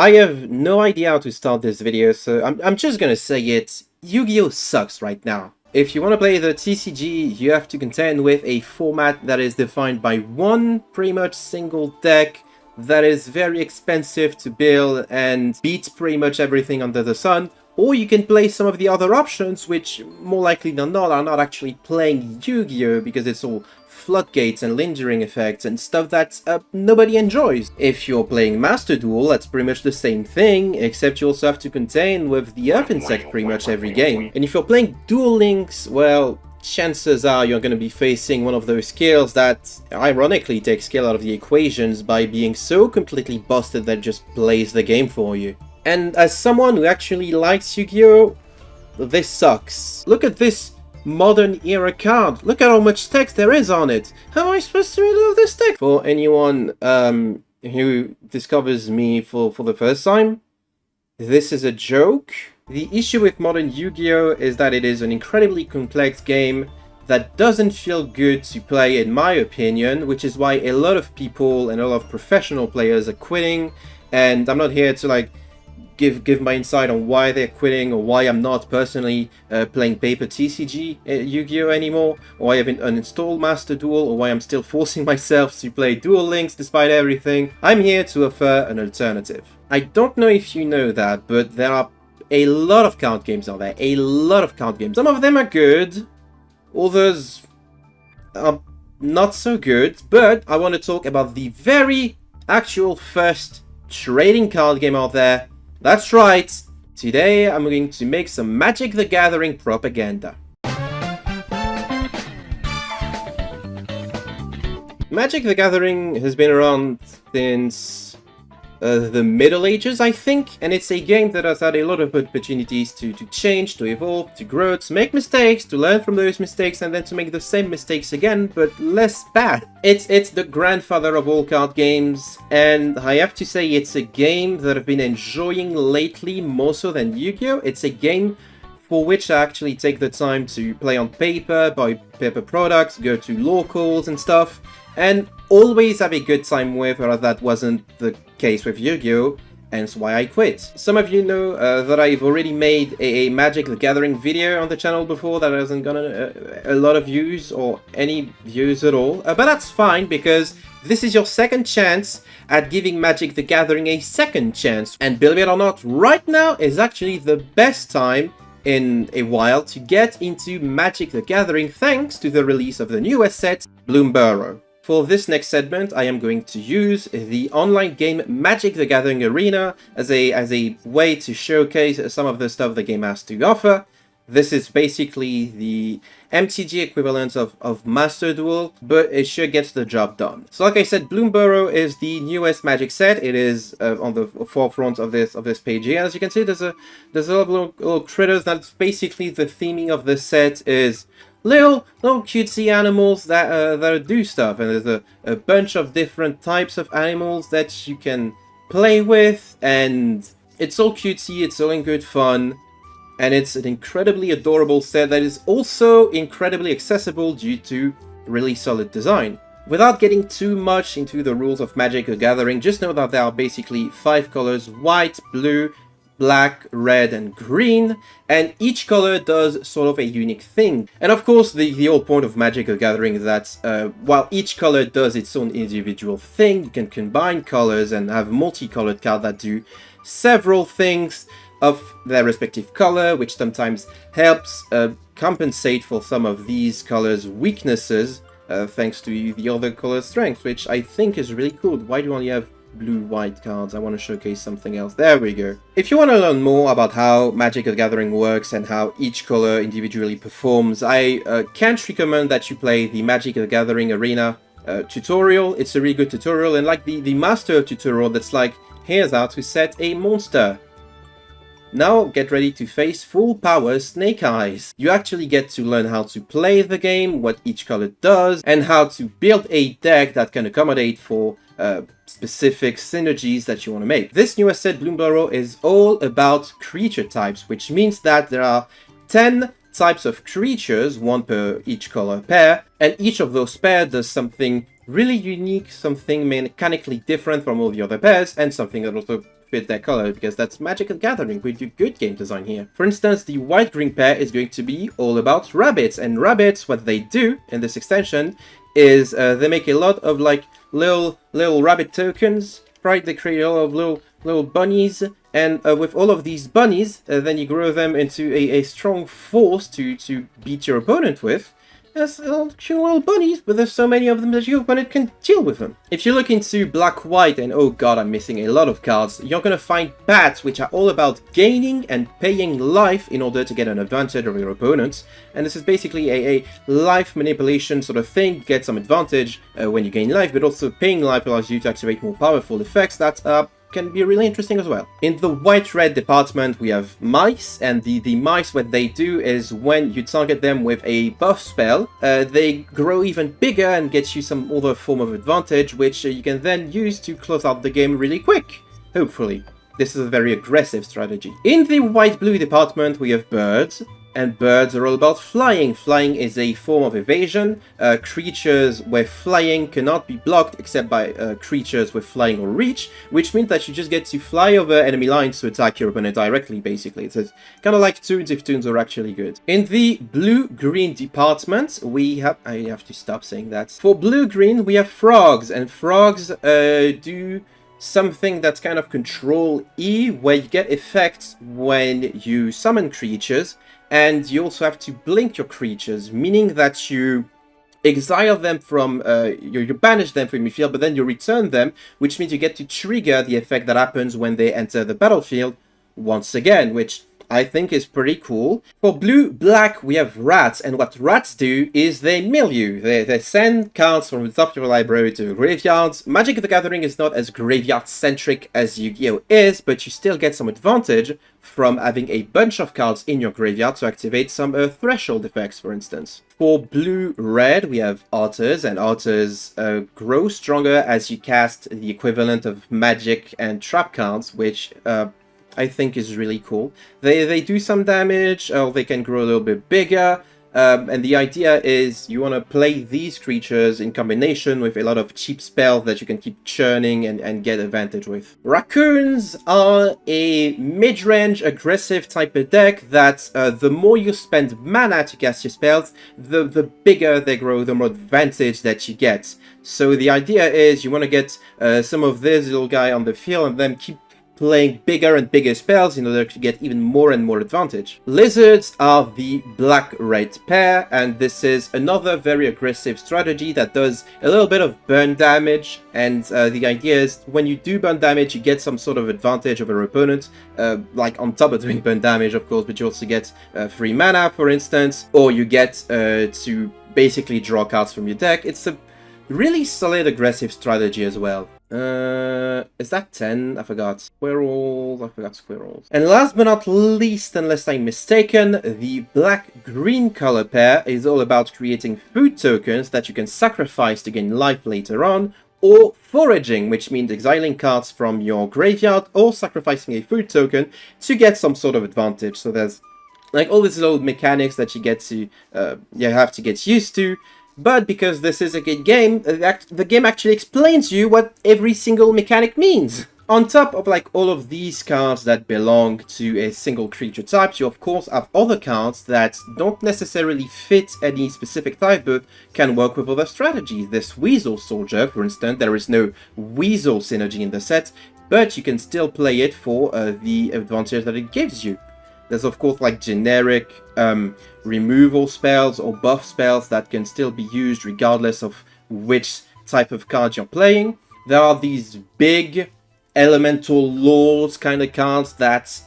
I have no idea how to start this video, so I'm just gonna say it. Yu-Gi-Oh! Sucks right now. If you want to play the TCG, you have to contend with a format that is defined by one pretty much single deck that is very expensive to build and beats pretty much everything under the sun. Or you can play some of the other options, which more likely than not are not actually playing Yu-Gi-Oh! Because it's all floodgates and lingering effects and stuff that nobody enjoys. If you're playing Master Duel, that's pretty much the same thing, except you also have to contend with the Earth Insect pretty much every game. And if you're playing Duel Links, well, chances are you're going to be facing one of those skills that ironically takes skill out of the equations by being so completely busted that it just plays the game for you. And as someone who actually likes Yu-Gi-Oh!, this sucks. Look at this modern era card. Look at how much text there is on it. How am I supposed to read all this text? For anyone who discovers me for the first time, this is a joke. The issue with modern Yu-Gi-Oh! Is that it is an incredibly complex game that doesn't feel good to play in my opinion, which is why a lot of people and a lot of professional players are quitting. And I'm not here to like give my insight on why they're quitting or why I'm not personally playing paper TCG Yu-Gi-Oh! Anymore, or why I haven't uninstalled Master Duel, or why I'm still forcing myself to play Duel Links despite everything. I'm here to offer an alternative. I don't know if you know that, but there are a lot of card games out there. A lot of card games. Some of them are good, others are not so good, but I want to talk about the very actual first trading card game out there. That's right, today I'm going to make some Magic the Gathering propaganda. Magic the Gathering has been around since the Middle Ages, I think, and it's a game that has had a lot of opportunities to change, to evolve, to grow, to make mistakes, to learn from those mistakes, and then to make the same mistakes again, but less bad. It's the grandfather of all card games, and I have to say it's a game that I've been enjoying lately more so than Yu-Gi-Oh! It's a game for which I actually take the time to play on paper, buy paper products, go to locals and stuff, and always have a good time with, whereas that wasn't the case with Yu-Gi-Oh!, hence why I quit. Some of you know that I've already made a Magic the Gathering video on the channel before that hasn't gotten a lot of views or any views at all, but that's fine because this is your second chance at giving Magic the Gathering a second chance, and believe it or not, right now is actually the best time in a while to get into Magic the Gathering thanks to the release of the newest set, bloomburrow. For this next segment, I am going to use the online game Magic the Gathering Arena as a way to showcase some of the stuff the game has to offer. This is basically the MTG equivalent of Master Duel, but it sure gets the job done. So like I said, bloomburrow is the newest Magic set. It is on the forefront of this page here. As you can see, there's a lot of little critters. That's basically the theming of this set is little cutesy animals that do stuff, and there's a bunch of different types of animals that you can play with, and it's all cutesy, it's all in good fun, and it's an incredibly adorable set that is also incredibly accessible due to really solid design. Without getting too much into the rules of Magic the Gathering, just know that there are basically 5 colors: white, blue, black, red, and green, and each color does sort of a unique thing. And of course, the whole point of Magic the Gathering is that while each color does its own individual thing, you can combine colors and have multicolored cards that do several things of their respective color, which sometimes helps compensate for some of these colors' weaknesses, thanks to the other color's strengths, which I think is really cool. Why do I only have blue-white cards? I want to showcase something else. There we go. If you want to learn more about how Magic the Gathering works and how each color individually performs, I can't recommend that you play the Magic the Gathering Arena tutorial. It's a really good tutorial, and like the master tutorial that's like, here's how to set a monster. Now get ready to face full power Snake Eyes. You actually get to learn how to play the game, what each color does, and how to build a deck that can accommodate for specific synergies that you want to make. This newest set, bloomburrow, is all about creature types, which means that there are 10 types of creatures, one per each color pair, and each of those pairs does something really unique, something mechanically different from all the other pairs, and something that also fit their color, because that's Magic the Gathering. We do good game design here. For instance, the white-green pair is going to be all about rabbits, and rabbits, what they do in this extension is they make a lot of like little rabbit tokens, right? They create a lot of little bunnies, and with all of these bunnies, then you grow them into a strong force to beat your opponent with. There's cute little bunnies, but there's so many of them that your opponent can deal with them. If you look into black-white, and oh god, I'm missing a lot of cards, you're gonna find bats, which are all about gaining and paying life in order to get an advantage over your opponent. And this is basically a life manipulation sort of thing. Get some advantage when you gain life, but also paying life allows you to activate more powerful effects that can be really interesting as well. In the white-red department, we have mice, and the mice, what they do is when you target them with a buff spell, they grow even bigger and get you some other form of advantage, which you can then use to close out the game really quick, hopefully. This is a very aggressive strategy. In the white-blue department, we have birds. And birds are all about flying. Flying is a form of evasion. Creatures with flying cannot be blocked except by creatures with flying or reach, which means that you just get to fly over enemy lines to attack your opponent directly, basically. It's kind of like Toons if Toons are actually good. In the blue-green department, we have... I have to stop saying that. For blue-green, we have frogs, and frogs do something that's kind of Control E, where you get effects when you summon creatures. And you also have to blink your creatures, meaning that you exile them from, you banish them from your field, but then you return them, which means you get to trigger the effect that happens when they enter the battlefield once again, which I think is pretty cool. For blue-black, we have rats, and what rats do is they mill you. They send cards from the top of your library to graveyards. Magic the Gathering is not as graveyard-centric as Yu-Gi-Oh! Is, but you still get some advantage from having a bunch of cards in your graveyard to activate some threshold effects, for instance. For blue-red, we have otters, and otters grow stronger as you cast the equivalent of magic and trap cards, which I think is really cool. They do some damage, or they can grow a little bit bigger, and the idea is you want to play these creatures in combination with a lot of cheap spells that you can keep churning and get advantage with. Raccoons are a mid-range aggressive type of deck that the more you spend mana to cast your spells, the bigger they grow, the more advantage that you get. So the idea is you want to get some of this little guy on the field and then keep playing bigger and bigger spells in order to get even more and more advantage. Lizards are the black-red pair, and this is another very aggressive strategy that does a little bit of burn damage, and the idea is when you do burn damage, you get some sort of advantage over your opponent, like on top of doing burn damage, of course, but you also get free mana, for instance, or you get to basically draw cards from your deck. It's a really solid aggressive strategy as well. Is that 10? I forgot. Squirrels. I forgot squirrels. And last but not least, unless I'm mistaken, the black-green color pair is all about creating food tokens that you can sacrifice to gain life later on, or foraging, which means exiling cards from your graveyard or sacrificing a food token to get some sort of advantage. So there's like all these little mechanics that you get to, you have to get used to. But because this is a good game, the game actually explains to you what every single mechanic means. On top of like all of these cards that belong to a single creature type, you of course have other cards that don't necessarily fit any specific type but can work with other strategies. This Weasel Soldier, for instance, there is no Weasel synergy in the set, but you can still play it for the advantage that it gives you. There's of course like generic removal spells or buff spells that can still be used regardless of which type of card you're playing. There are these big elemental lords kind of cards that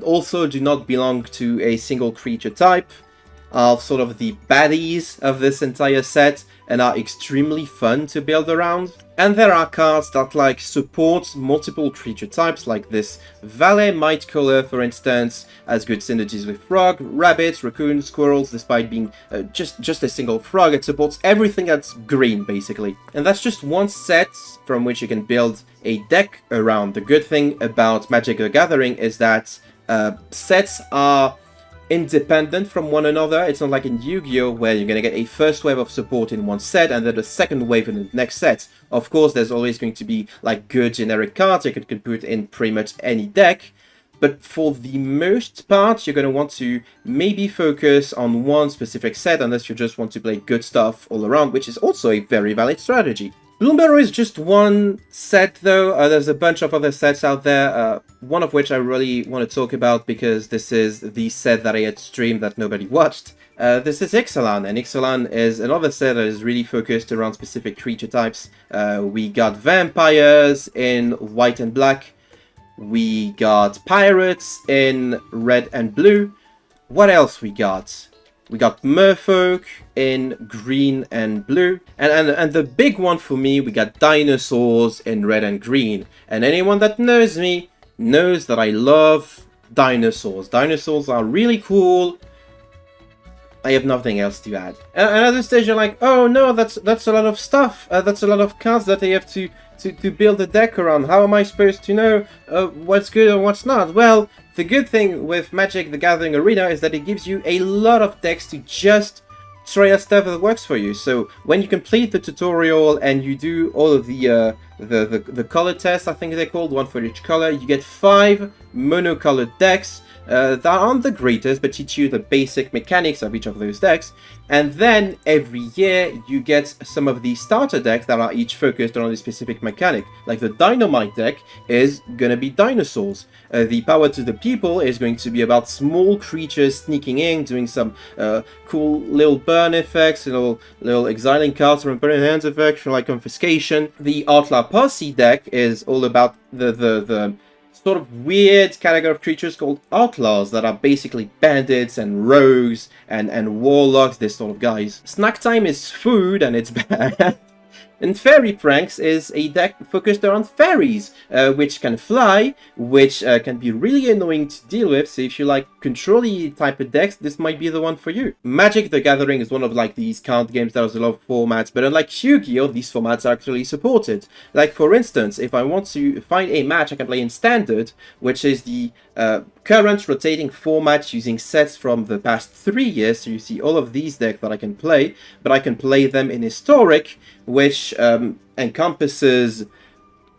also do not belong to a single creature type, are sort of the baddies of this entire set and are extremely fun to build around. And there are cards that like support multiple creature types, like this Valet Might Caller, for instance, has good synergies with frog, rabbits, raccoons, squirrels. Despite being just a single frog, it supports everything that's green, basically. And that's just one set from which you can build a deck around. The good thing about Magic the Gathering is that sets are independent from one another. It's not like in Yu-Gi-Oh! Where you're going to get a first wave of support in one set and then a second wave in the next set. Of course, there's always going to be like good generic cards you could put in pretty much any deck. But for the most part, you're going to want to maybe focus on one specific set unless you just want to play good stuff all around, which is also a very valid strategy. Bloomburrow is just one set though. There's a bunch of other sets out there, one of which I really want to talk about because this is the set that I had streamed that nobody watched. This is Ixalan, and Ixalan is another set that is really focused around specific creature types. We got vampires in white and black. We got pirates in red and blue. What else we got? We got merfolk in green and blue. And the big one for me, we got dinosaurs in red and green. And anyone that knows me knows that I love dinosaurs. Dinosaurs are really cool. I have nothing else to add. And at this stage you're like, oh no, that's a lot of stuff. That's a lot of cards that I have to build a deck around. How am I supposed to know what's good and what's not? Well, the good thing with Magic the Gathering Arena is that it gives you a lot of decks to just try out stuff that works for you. So when you complete the tutorial and you do all of the color tests, I think they're called, one for each color, you get 5 monocolored decks that aren't the greatest, but teach you the basic mechanics of each of those decks. And then every year you get some of these starter decks that are each focused on a specific mechanic. Like the Dynamite deck is gonna be dinosaurs. The Power to the People is going to be about small creatures sneaking in, doing some cool little burn effects, little exiling cards from burning hands effects, like confiscation. The Outlaw Posse deck is all about the sort of weird category of creatures called outlaws that are basically bandits and rogues and warlocks, this sort of guys. Snack Time is food and it's bad. And Fairy Pranks is a deck focused around fairies, which can fly, which can be really annoying to deal with, so if you like control-y type of decks, this might be the one for you. Magic the Gathering is one of like these card games that has a lot of formats, but unlike Yu-Gi-Oh, these formats are actually supported. Like for instance, if I want to find a match I can play in Standard, which is the current rotating format using sets from the past 3 years, so you see all of these decks that I can play, but I can play them in Historic, which encompasses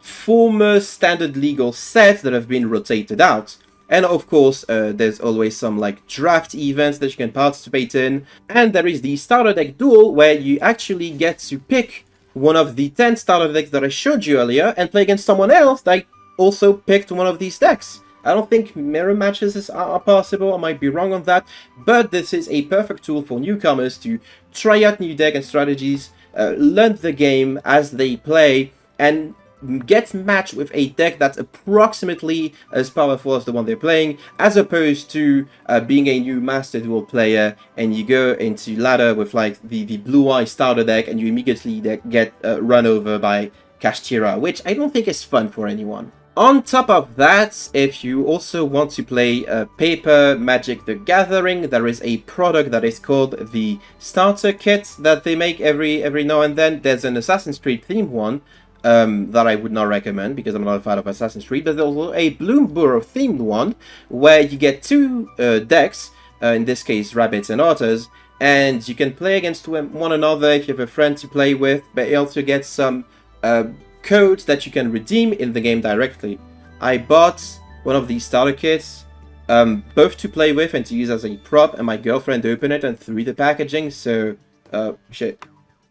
former standard legal sets that have been rotated out. And of course, there's always some like draft events that you can participate in. And there is the starter deck duel, where you actually get to pick one of the 10 starter decks that I showed you earlier and play against someone else that also picked one of these decks. I don't think mirror matches are possible, I might be wrong on that, but this is a perfect tool for newcomers to try out new deck and strategies, learn the game as they play, and get matched with a deck that's approximately as powerful as the one they're playing, as opposed to being a new Master Duel player and you go into ladder with like the Blue Eye starter deck and you immediately get run over by Kashtira, which I don't think is fun for anyone. On top of that, if you also want to play paper Magic the Gathering, there is a product that is called the Starter Kit that they make every now and then. There's an Assassin's Creed themed one that I would not recommend because I'm not a fan of Assassin's Creed, but there's also a bloomburrow themed one where you get 2 decks, in this case rabbits and otters, and you can play against one another if you have a friend to play with, but you also get some codes that you can redeem in the game directly. I bought one of these starter kits, both to play with and to use as a prop, and my girlfriend opened it and threw the packaging, so shit.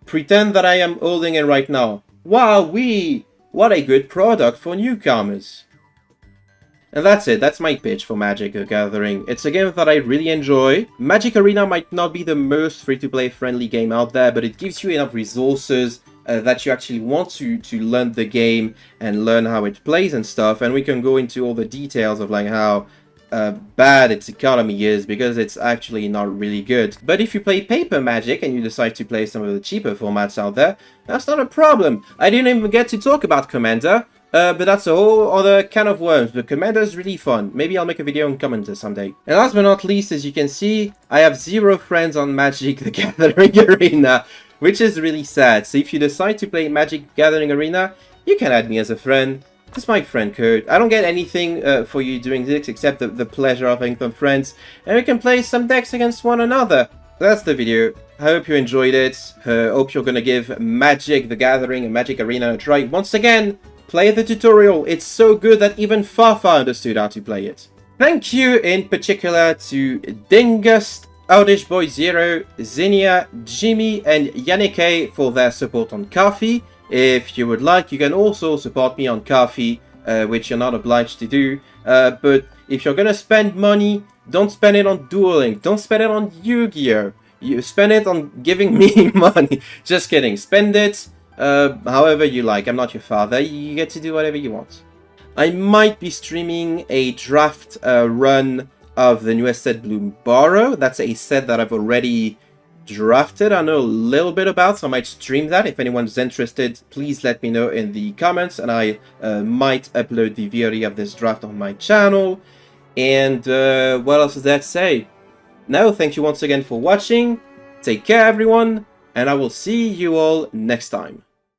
Pretend that I am holding it right now. Wowee! What a good product for newcomers. And that's it, that's my pitch for Magic the Gathering. It's a game that I really enjoy. Magic Arena might not be the most free-to-play friendly game out there, but it gives you enough resources that you actually want to learn the game and learn how it plays and stuff, and we can go into all the details of like how bad its economy is, because it's actually not really good. But if you play paper Magic and you decide to play some of the cheaper formats out there, that's not a problem. I didn't even get to talk about Commander, but that's a whole other can of worms. But Commander is really fun. Maybe I'll make a video on Commander someday. And last but not least, as you can see, I have 0 friends on Magic the Gathering Arena, which is really sad. So if you decide to play Magic Gathering Arena, you can add me as a friend. This is my friend code. I don't get anything for you doing this except the pleasure of having some friends. And we can play some decks against one another. That's the video. I hope you enjoyed it. Hope you're gonna give Magic the Gathering and Magic Arena a try. Once again, play the tutorial. It's so good that even Fafa understood how to play it. Thank you in particular to Dingust, Outage Boy Zero, Zinnia, Jimmy, and Yannick for their support on Ko-fi. If you would like, you can also support me on Ko-fi, which you're not obliged to do. But if you're gonna spend money, don't spend it on dueling. Don't spend it on Yu-Gi-Oh! You spend it on giving me money. Just kidding. Spend it however you like. I'm not your father. You get to do whatever you want. I might be streaming a draft run of the newest set Bloomburrow. That's a set that I've already drafted. I know a little bit about, so I might stream that. If anyone's interested, please let me know in the comments, and I might upload the VOD of this draft on my channel. And what else is there to say? Now, thank you once again for watching. Take care, everyone, and I will see you all next time.